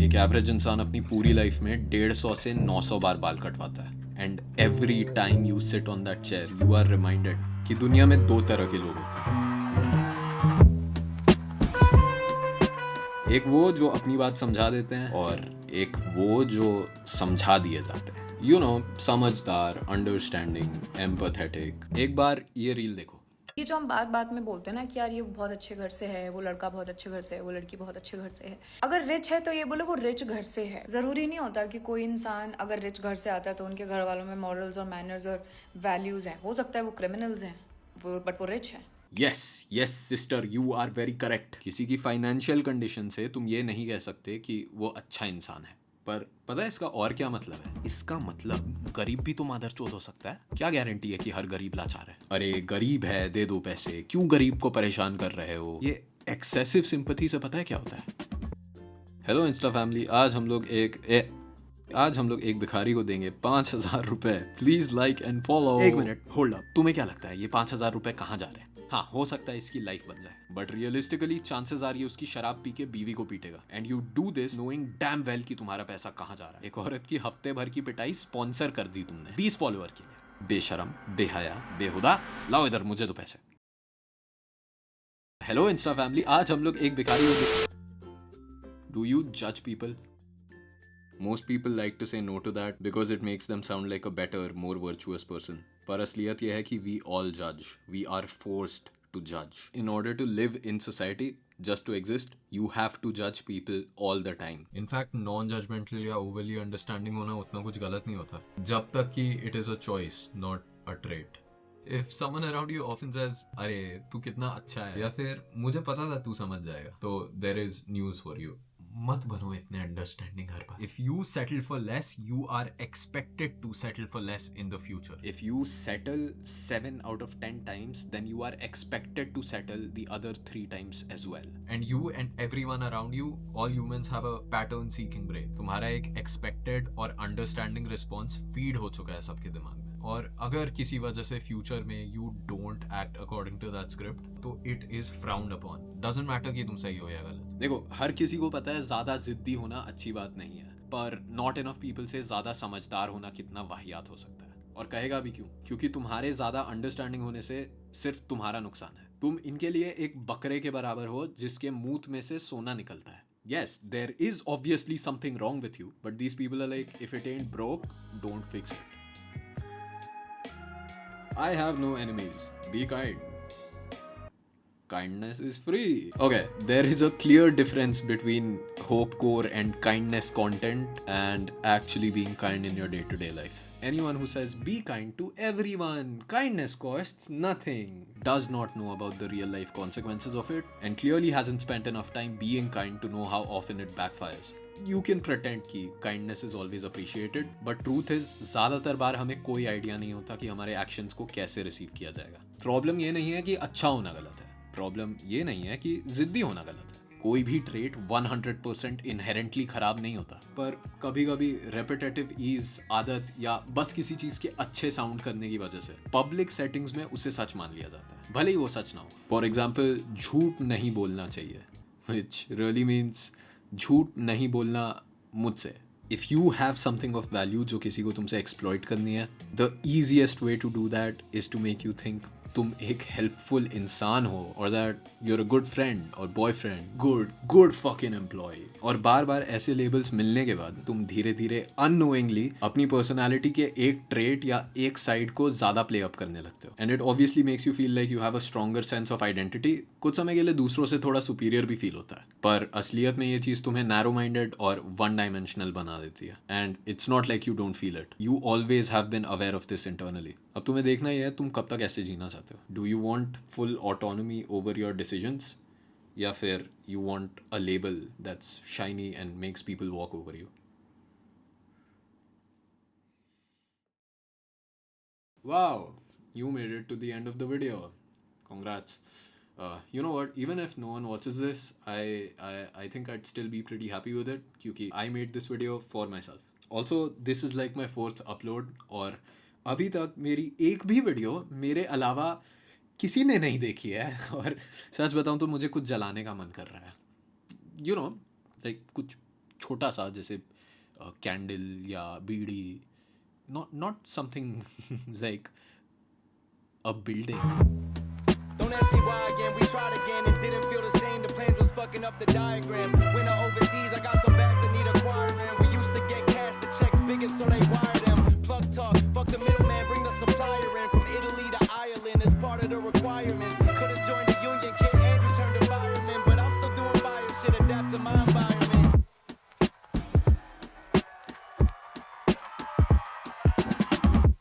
एक एवरेज इंसान अपनी पूरी लाइफ में 150 से 900 बार बाल कटवाता है and every time you sit on that chair you are reminded कि दुनिया में दो तरह के लोग होते हैं। एक वो जो अपनी बात समझा देते हैं और एक वो जो समझा दिए जाते हैं। यू नो, समझदार, अंडरस्टैंडिंग, एम्पैथेटिक। एक बार ये रील देखो। ये जो हम बात बात में बोलते हैं ना कि यार ये बहुत अच्छे घर से है, वो लड़का बहुत अच्छे घर से है, वो लड़की बहुत अच्छे घर से है। अगर रिच है तो ये बोले वो रिच घर से है। जरूरी नहीं होता कि कोई इंसान अगर रिच घर से आता है तो उनके घर वालों में मॉरल्स और मैनर्स और वैल्यूज हैं। हो सकता है वो क्रिमिनल्स हैं, वो बट वो रिच है। Yes yes sister, you are very correct. किसी की फाइनेंशियल कंडीशन से तुम ये नहीं कह सकते कि वो अच्छा इंसान है। पर पता है इसका और क्या मतलब है? इसका मतलब गरीब भी तो मादरचोद हो सकता है। क्या गारंटी है कि हर गरीब लाचार है? अरे गरीब है, दे दो पैसे, क्यों गरीब को परेशान कर रहे हो? ये एक्सेसिव सिंपैथी से पता है क्या होता है? हेलो इंस्टा फैमिली, आज हम लोग एक भिखारी को देंगे 5,000 रुपए। Please like and follow. एक मिनट, होल्ड अप। तुम्हें क्या लगता है ये 5,000 रुपए कहाँ जा रहे हैं? हाँ, हो सकता है इसकी लाइफ बन जाए, बट रियलिस्टिकली चांसेस आर ये उसकी शराब पी के बीवी को पीटेगा। And you do this knowing damn well कि तुम्हारा पैसा कहाँ जा रहा है। एक औरत की हफ्ते भर की पिटाई स्पॉन्सर कर दी तुमने 20 फॉलोअर के लिए। बेशरम, बेहया, बेहुदा। लाओ इधर, मुझे दो पैसे। हेलो इंस्टा फैमिली, आज हम लोग एक भिखारी को। डू यू जज people? Most people like to say no to that because it makes them sound like a better, more virtuous person. पर असलियत यह है कि we all judge. We are forced to judge. In order to live in society, just to exist, you have to judge people all the time. In fact, non-judgmental या overly understanding होना उतना कुछ गलत नहीं होता, जब तक कि it is a choice, not a trait. If someone around you often says, अरे तू कितना अच्छा है, या फिर मुझे पता था तू समझ जाएगा, तो there is news for you. मत बनो इतने understanding her bar. If you settle for less, you are expected to settle for less in the future. If you settle 7 out of 10 times, then you are expected to settle the other 3 times as well. And you and everyone around you, all humans have a pattern seeking brain. तुम्हारा एक expected और understanding response feed हो चुका है सबके दिमाग में। और अगर किसी वजह से फ्यूचर में you don't act according to that script, तो it is frowned upon. Doesn't matter कि तुम सही हो या गलत। देखो, हर किसी को पता है ज्यादा जिद्दी होना अच्छी बात नहीं है, पर नॉट इनफ पीपल से ज्यादा समझदार होना कितना वाहियात हो सकता है। और कहेगा भी क्यों? क्योंकि तुम्हारे ज्यादा अंडरस्टैंडिंग होने से सिर्फ तुम्हारा नुकसान है। तुम इनके लिए एक बकरे के बराबर हो जिसके मुंह में से सोना निकलता है। Yes, there is obviously something wrong with you, but these people are like, if it ain't broke, don't fix it. I have no enemies. Be kind. Kindness is free. Okay, there is a clear difference between hope core and kindness content and actually being kind in your day-to-day life. Anyone who says be kind to everyone, kindness costs nothing, does not know about the real life consequences of it and clearly hasn't spent enough time being kind to know how often it backfires. You can pretend कि kindness is always appreciated, but truth is ज़्यादातर बार हमें कोई idea नहीं होता कि हमारे actions को कैसे रिसीव किया जाएगा। प्रॉब्लम ये नहीं है कि अच्छा होना गलत है, प्रॉब्लम ये नहीं है कि जिद्दी होना गलत है। कोई भी ट्रेट 100% इनहेरेंटली खराब नहीं होता, पर कभी कभी रेपिटेटिव ईज, आदत या बस किसी चीज के अच्छे साउंड करने की वजह से पब्लिक सेटिंग्स में उसे सच मान लिया जाता है, भले ही वो सच ना हो। फॉर एग्जाम्पल, झूठ नहीं बोलना चाहिए, विच रियली मीन्स झूठ नहीं बोलना मुझसे। If you have something of value जो किसी को तुमसे एक्सप्लॉइट करनी है, the easiest way to do that is to make you think तुम एक हेल्पफुल इंसान हो, और that you are a good friend और बॉयफ्रेंड, गुड फकिंग एम्प्लॉय। और बार बार ऐसे लेबल्स मिलने के बाद तुम धीरे धीरे अननोइंगली अपनी पर्सनालिटी के एक ट्रेट या एक साइड को ज्यादा प्ले अप करने लगते हो, and it obviously makes you feel like you have a stronger sense of identity. कुछ समय के लिए दूसरों से थोड़ा सुपीरियर भी फील होता है, पर असलियत में ये चीज़ तुम्हें नैरो माइंडेड और वन डायमेंशनल बना देती है। And it's not like you don't feel it, you always have been aware of this internally. अब तुम्हें देखना ही है तुम कब तक ऐसे जीना चाहते हो। Do you want full autonomy over your decisions, या फिर you want a label that's shiny and makes people walk over you? Wow, you made it to the end of the video. Congrats. You know what? Even if no one watches this, I think I'd still be pretty happy with it क्योंकि I made this video for myself. Also, this is like my fourth upload और अभी तक मेरी एक भी video मेरे अलावा किसी ने नहीं देखी है और सच बताऊं तो मुझे कुछ जलाने का मन कर रहा है। You know, like कुछ छोटा सा, जैसे कैंडल या बीड़ी, not something like a building. Don't ask me why again, we tried again and didn't feel the same. The plans was fucking up the diagram. Winner over